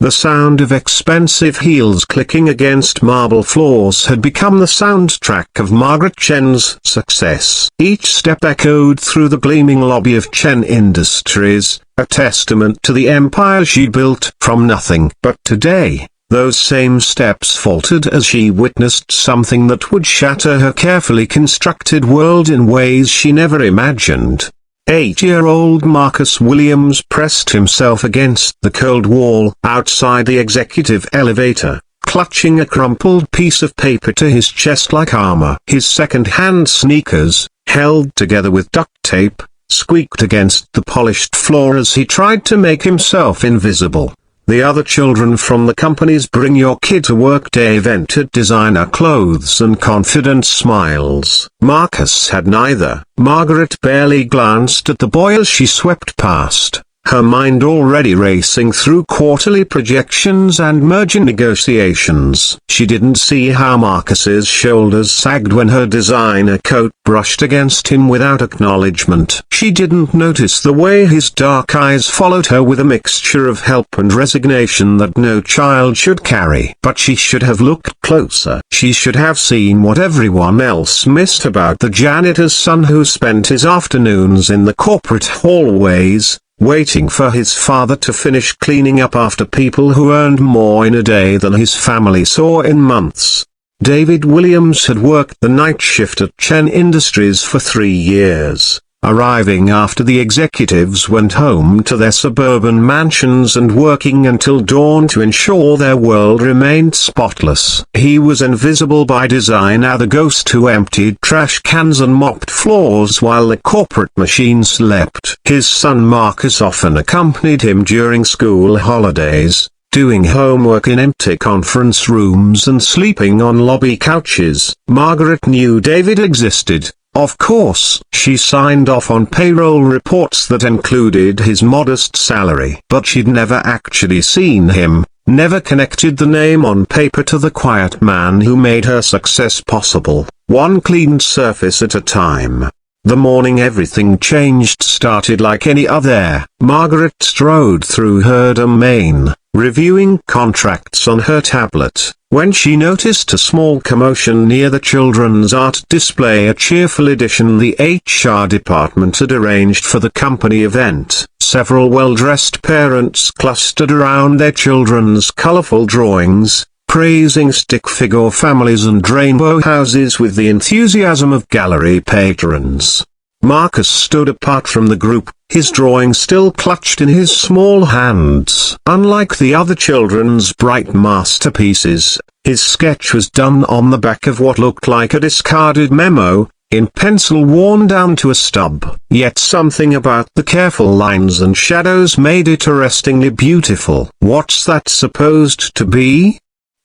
The sound of expensive heels clicking against marble floors had become the soundtrack of Margaret Chen's success. Each step echoed through the gleaming lobby of Chen Industries, a testament to the empire she built from nothing. But today, those same steps faltered as she witnessed something that would shatter her carefully constructed world in ways she never imagined. 8-year-old Marcus Williams pressed himself against the cold wall outside the executive elevator, clutching a crumpled piece of paper to his chest like armor. His second-hand sneakers, held together with duct tape, squeaked against the polished floor as he tried to make himself invisible. The other children from the company's Bring Your Kid to Work Day event had designer clothes and confident smiles. Marcus had neither. Margaret barely glanced at the boy as she swept past, her mind already racing through quarterly projections and merger negotiations. She didn't see how Marcus's shoulders sagged when her designer coat brushed against him without acknowledgement. She didn't notice the way his dark eyes followed her with a mixture of help and resignation that no child should carry. But she should have looked closer. She should have seen what everyone else missed about the janitor's son who spent his afternoons in the corporate hallways, waiting for his father to finish cleaning up after people who earned more in a day than his family saw in months. David Williams had worked the night shift at Chen Industries for 3 years, arriving after the executives went home to their suburban mansions and working until dawn to ensure their world remained spotless. He was invisible by design, the ghost who emptied trash cans and mopped floors while the corporate machine slept. His son Marcus often accompanied him during school holidays, doing homework in empty conference rooms and sleeping on lobby couches. Margaret knew David existed. Of course, she signed off on payroll reports that included his modest salary. But she'd never actually seen him, never connected the name on paper to the quiet man who made her success possible, one clean surface at a time. The morning everything changed started like any other. Margaret strode through her domain, reviewing contracts on her tablet, when she noticed a small commotion near the children's art display, a cheerful addition the HR department had arranged for the company event. Several well-dressed parents clustered around their children's colorful drawings, praising stick figure families and rainbow houses with the enthusiasm of gallery patrons. Marcus stood apart from the group, his drawing still clutched in his small hands. Unlike the other children's bright masterpieces, his sketch was done on the back of what looked like a discarded memo, in pencil worn down to a stub. Yet something about the careful lines and shadows made it arrestingly beautiful. "What's that supposed to be?"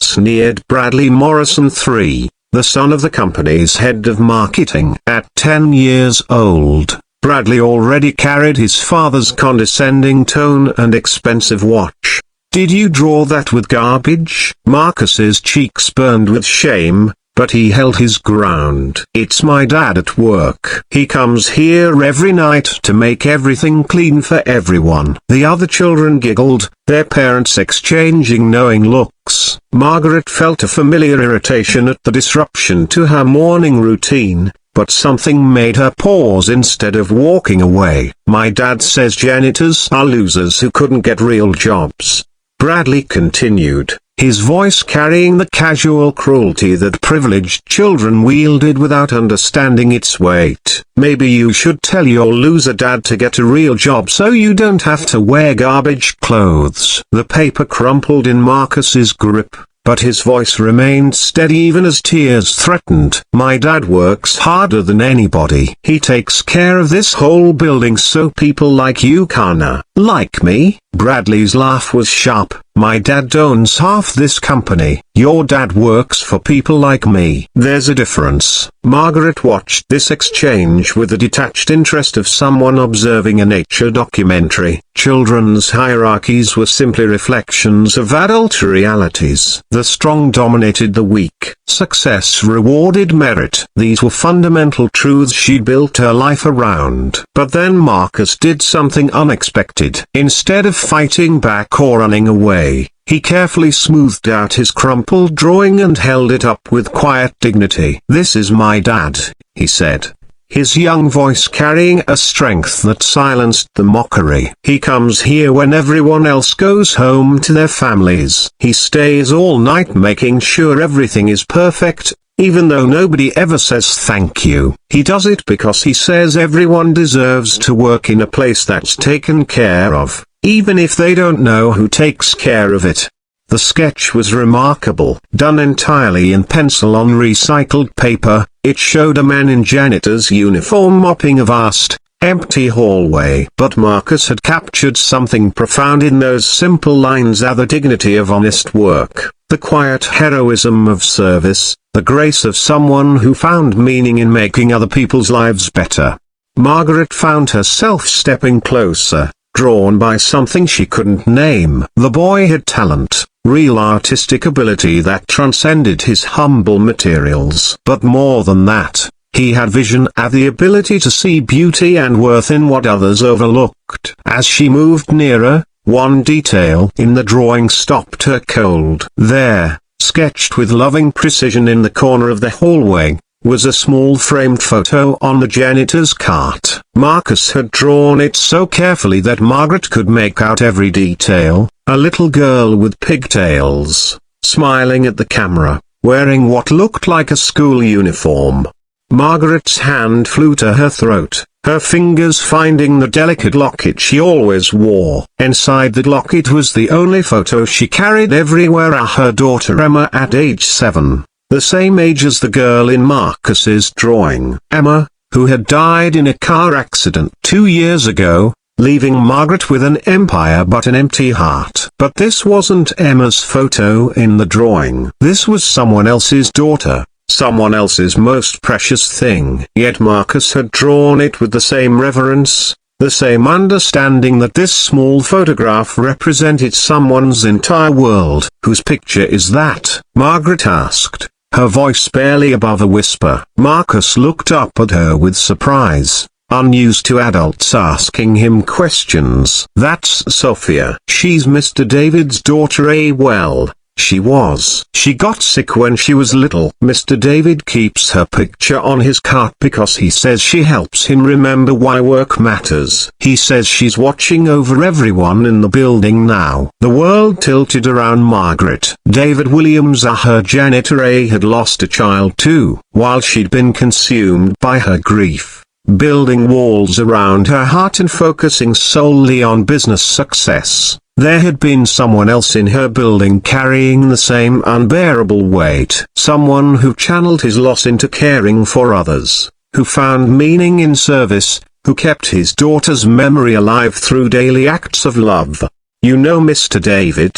sneered Bradley Morrison III, the son of the company's head of marketing. At 10 years old, Bradley already carried his father's condescending tone and expensive watch. "Did you draw that with garbage?" Marcus's cheeks burned with shame, but he held his ground. "It's my dad at work. He comes here every night to make everything clean for everyone." The other children giggled, their parents exchanging knowing looks. Margaret felt a familiar irritation at the disruption to her morning routine, but something made her pause instead of walking away. "My dad says janitors are losers who couldn't get real jobs," Bradley continued, his voice carrying the casual cruelty that privileged children wielded without understanding its weight. "Maybe you should tell your loser dad to get a real job so you don't have to wear garbage clothes." The paper crumpled in Marcus's grip, but his voice remained steady even as tears threatened. "My dad works harder than anybody. He takes care of this whole building so people like you can't. Like me?" Bradley's laugh was sharp. "My dad owns half this company. Your dad works for people like me. There's a difference." Margaret watched this exchange with the detached interest of someone observing a nature documentary. Children's hierarchies were simply reflections of adult realities. The strong dominated the weak. Success rewarded merit. These were fundamental truths she built her life around. But then Marcus did something unexpected. Instead of fighting back or running away, He carefully smoothed out his crumpled drawing and held it up with quiet dignity. "This is my dad," he said, his young voice carrying a strength that silenced the mockery. "He comes here when everyone else goes home to their families. He stays all night making sure everything is perfect, even though nobody ever says thank you. He does it because he says everyone deserves to work in a place that's taken care of, even if they don't know who takes care of it." The sketch was remarkable. Done entirely in pencil on recycled paper, it showed a man in janitor's uniform mopping a vast, empty hallway. But Marcus had captured something profound in those simple lines: the dignity of honest work, the quiet heroism of service, the grace of someone who found meaning in making other people's lives better. Margaret found herself stepping closer, drawn by something she couldn't name. The boy had talent, real artistic ability that transcended his humble materials. But more than that, he had vision, the ability to see beauty and worth in what others overlooked. As she moved nearer, one detail in the drawing stopped her cold. There, sketched with loving precision in the corner of the hallway, was a small framed photo on the janitor's cart. Marcus had drawn it so carefully that Margaret could make out every detail: a little girl with pigtails, smiling at the camera, wearing what looked like a school uniform. Margaret's hand flew to her throat, her fingers finding the delicate locket she always wore. Inside the locket was the only photo she carried everywhere: her daughter Emma at age 7. The same age as the girl in Marcus's drawing. Emma, who had died in a car accident 2 years ago, leaving Margaret with an empire but an empty heart. But this wasn't Emma's photo in the drawing. This was someone else's daughter, someone else's most precious thing. Yet Marcus had drawn it with the same reverence, the same understanding that this small photograph represented someone's entire world. "Whose picture is that?" Margaret asked, her voice barely above a whisper. Marcus looked up at her with surprise, unused to adults asking him questions. "That's Sophia. She's Mr. David's daughter. Well, she was. She got sick when she was little. Mr. David keeps her picture on his cart because he says she helps him remember why work matters. He says she's watching over everyone in the building now." The world tilted around Margaret. David Williams, her janitor, had lost a child too, while she'd been consumed by her grief, building walls around her heart and focusing solely on business success. There had been someone else in her building carrying the same unbearable weight. Someone who channeled his loss into caring for others, who found meaning in service, who kept his daughter's memory alive through daily acts of love. "You know Mr. David?"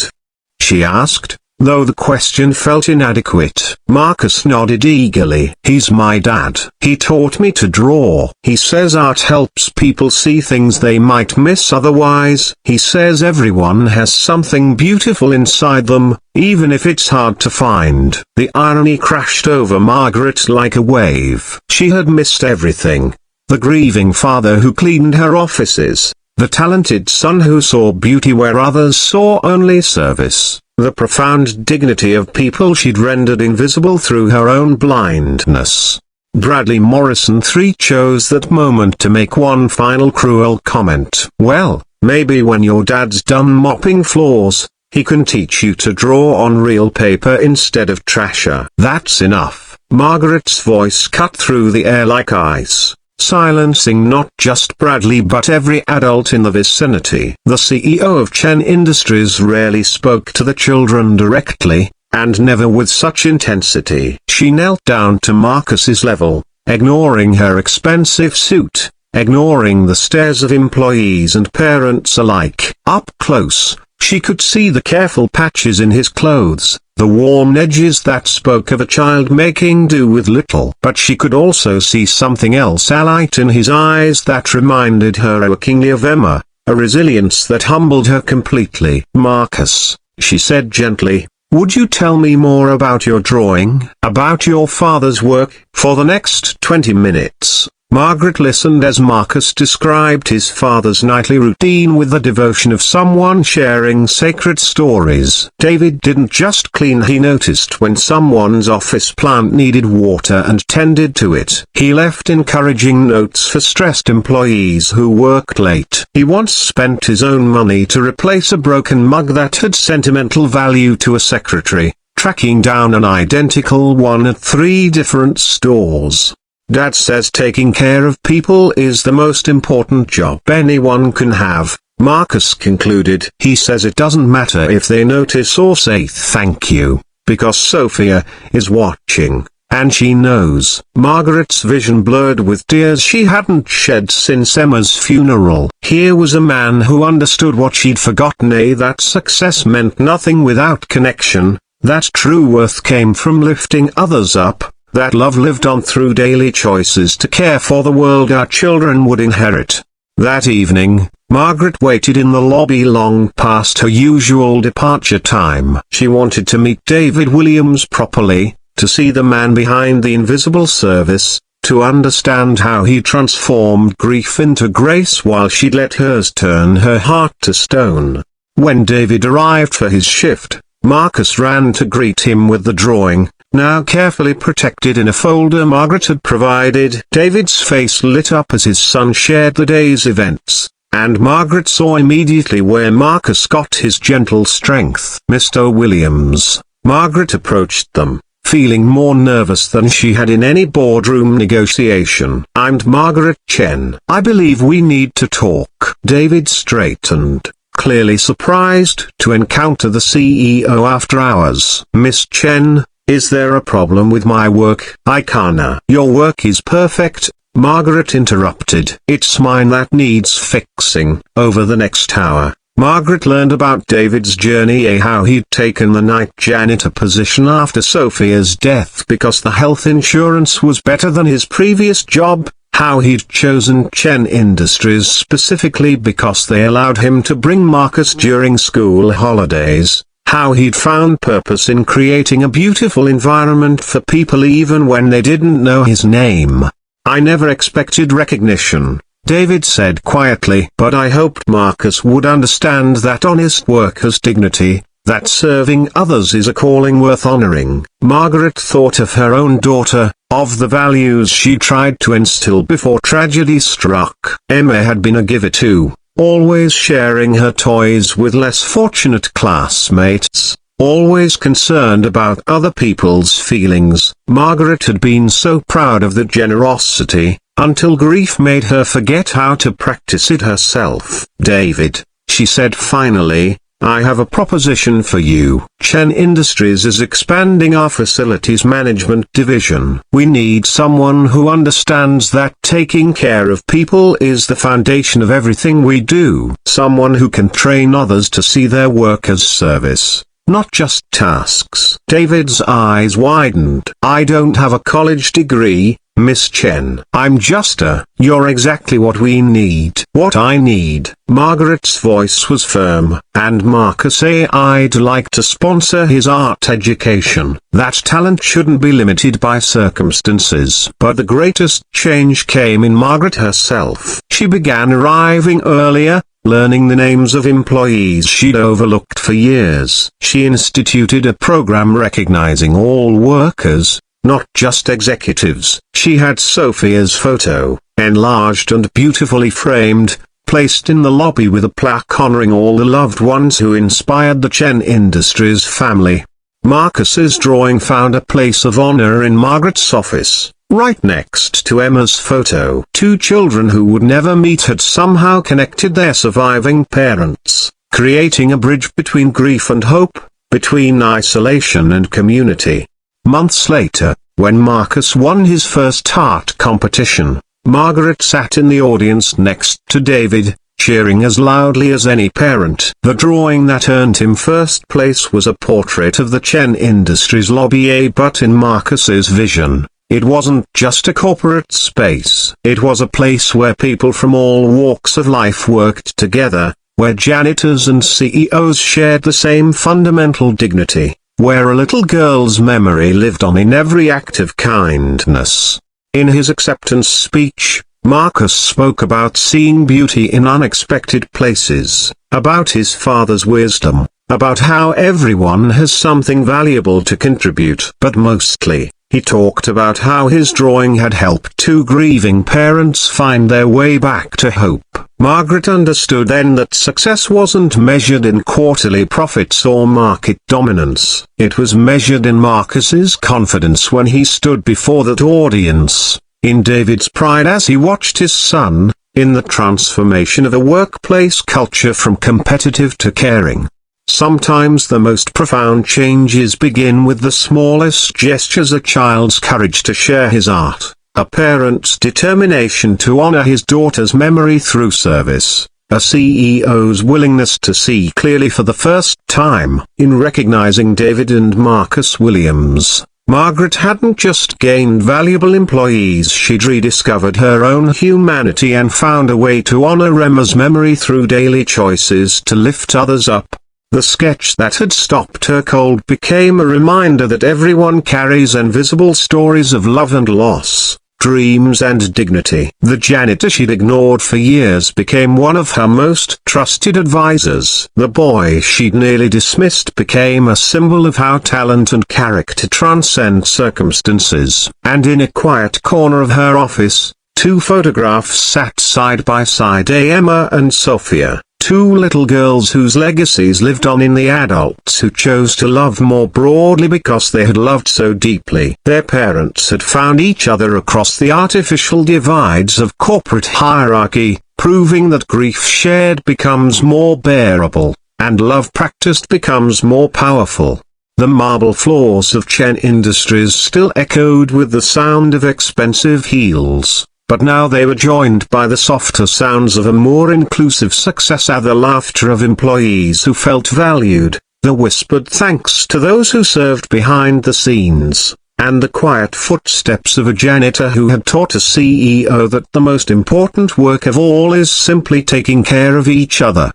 she asked, though the question felt inadequate. Marcus nodded eagerly. "He's my dad. He taught me to draw. He says art helps people see things they might miss otherwise. He says everyone has something beautiful inside them, even if it's hard to find." The irony crashed over Margaret like a wave. She had missed everything: the grieving father who cleaned her offices, the talented son who saw beauty where others saw only service, the profound dignity of people she'd rendered invisible through her own blindness. Bradley Morrison III chose that moment to make one final cruel comment. "Well, maybe when your dad's done mopping floors, he can teach you to draw on real paper instead of trasher." "That's enough." Margaret's voice cut through the air like ice, silencing not just Bradley but every adult in the vicinity. The CEO of Chen Industries rarely spoke to the children directly, and never with such intensity. She knelt down to Marcus's level, ignoring her expensive suit, ignoring the stares of employees and parents alike. Up close, she could see the careful patches in his clothes, the worn edges that spoke of a child making do with little. But she could also see something else, a light in his eyes that reminded her achingly of Emma, a resilience that humbled her completely. "Marcus," she said gently, "would you tell me more about your drawing, about your father's work?" For the next 20 minutes, Margaret listened as Marcus described his father's nightly routine with the devotion of someone sharing sacred stories. David didn't just clean, he noticed when someone's office plant needed water and tended to it. He left encouraging notes for stressed employees who worked late. He once spent his own money to replace a broken mug that had sentimental value to a secretary, tracking down an identical one at 3 different stores. Dad says taking care of people is the most important job anyone can have, Marcus concluded. He says it doesn't matter if they notice or say thank you, because Sophia is watching, and she knows. Margaret's vision blurred with tears she hadn't shed since Emma's funeral. Here was a man who understood what she'd forgotten, that success meant nothing without connection, that true worth came from lifting others up, that love lived on through daily choices to care for the world our children would inherit. That evening, Margaret waited in the lobby long past her usual departure time. She wanted to meet David Williams properly, to see the man behind the invisible service, to understand how he transformed grief into grace while she'd let hers turn her heart to stone. When David arrived for his shift, Marcus ran to greet him with the drawing, now carefully protected in a folder Margaret had provided. David's face lit up as his son shared the day's events, and Margaret saw immediately where Marcus got his gentle strength. Mr. Williams, Margaret approached them, feeling more nervous than she had in any boardroom negotiation. I'm Margaret Chen. I believe we need to talk. David straightened, clearly surprised to encounter the CEO after hours. Miss Chen, is there a problem with my work? I can't. Your work is perfect, Margaret interrupted. It's mine that needs fixing. Over the next hour, Margaret learned about David's journey, how he'd taken the night janitor position after Sophia's death because the health insurance was better than his previous job, how he'd chosen Chen Industries specifically because they allowed him to bring Marcus during school holidays, how he'd found purpose in creating a beautiful environment for people even when they didn't know his name. I never expected recognition, David said quietly, but I hoped Marcus would understand that honest work has dignity, that serving others is a calling worth honoring. Margaret thought of her own daughter, of the values she tried to instill before tragedy struck. Emma had been a giver too, always sharing her toys with less fortunate classmates, always concerned about other people's feelings. Margaret had been so proud of that generosity, until grief made her forget how to practice it herself. David, she said finally, I have a proposition for you. Chen Industries is expanding our facilities management division. We need someone who understands that taking care of people is the foundation of everything we do. Someone who can train others to see their work as service, not just tasks. David's eyes widened. I don't have a college degree, Miss Chen. I'm just You're exactly what we need. What I need. Margaret's voice was firm. And Marcus, I'd like to sponsor his art education. That talent shouldn't be limited by circumstances. But the greatest change came in Margaret herself. She began arriving earlier, learning the names of employees she'd overlooked for years. She instituted a program recognizing all workers, not just executives. She had Sophia's photo, enlarged and beautifully framed, placed in the lobby with a plaque honoring all the loved ones who inspired the Chen Industries family. Marcus's drawing found a place of honor in Margaret's office, right next to Emma's photo. 2 children who would never meet had somehow connected their surviving parents, creating a bridge between grief and hope, between isolation and community. Months later, when Marcus won his first art competition, Margaret sat in the audience next to David, cheering as loudly as any parent. The drawing that earned him first place was a portrait of the Chen Industries lobby, but in Marcus's vision, it wasn't just a corporate space. It was a place where people from all walks of life worked together, where janitors and CEOs shared the same fundamental dignity, where a little girl's memory lived on in every act of kindness. In his acceptance speech, Marcus spoke about seeing beauty in unexpected places, about his father's wisdom, about how everyone has something valuable to contribute. But mostly, he talked about how his drawing had helped two grieving parents find their way back to hope. Margaret understood then that success wasn't measured in quarterly profits or market dominance. It was measured in Marcus's confidence when he stood before that audience, in David's pride as he watched his son, in the transformation of a workplace culture from competitive to caring. Sometimes the most profound changes begin with the smallest gestures: a child's courage to share his art, a parent's determination to honor his daughter's memory through service, a CEO's willingness to see clearly for the first time. In recognizing David and Marcus Williams, Margaret hadn't just gained valuable employees, she'd rediscovered her own humanity and found a way to honor Emma's memory through daily choices to lift others up. The sketch that had stopped her cold became a reminder that everyone carries invisible stories of love and loss, dreams and dignity. The janitor she'd ignored for years became one of her most trusted advisors. The boy she'd nearly dismissed became a symbol of how talent and character transcend circumstances. And in a quiet corner of her office, two photographs sat side by side: Emma and Sophia. Two little girls whose legacies lived on in the adults who chose to love more broadly because they had loved so deeply. Their parents had found each other across the artificial divides of corporate hierarchy, proving that grief shared becomes more bearable, and love practiced becomes more powerful. The marble floors of Chen Industries still echoed with the sound of expensive heels. But now they were joined by the softer sounds of a more inclusive success, the laughter of employees who felt valued, the whispered thanks to those who served behind the scenes, and the quiet footsteps of a janitor who had taught a CEO that the most important work of all is simply taking care of each other.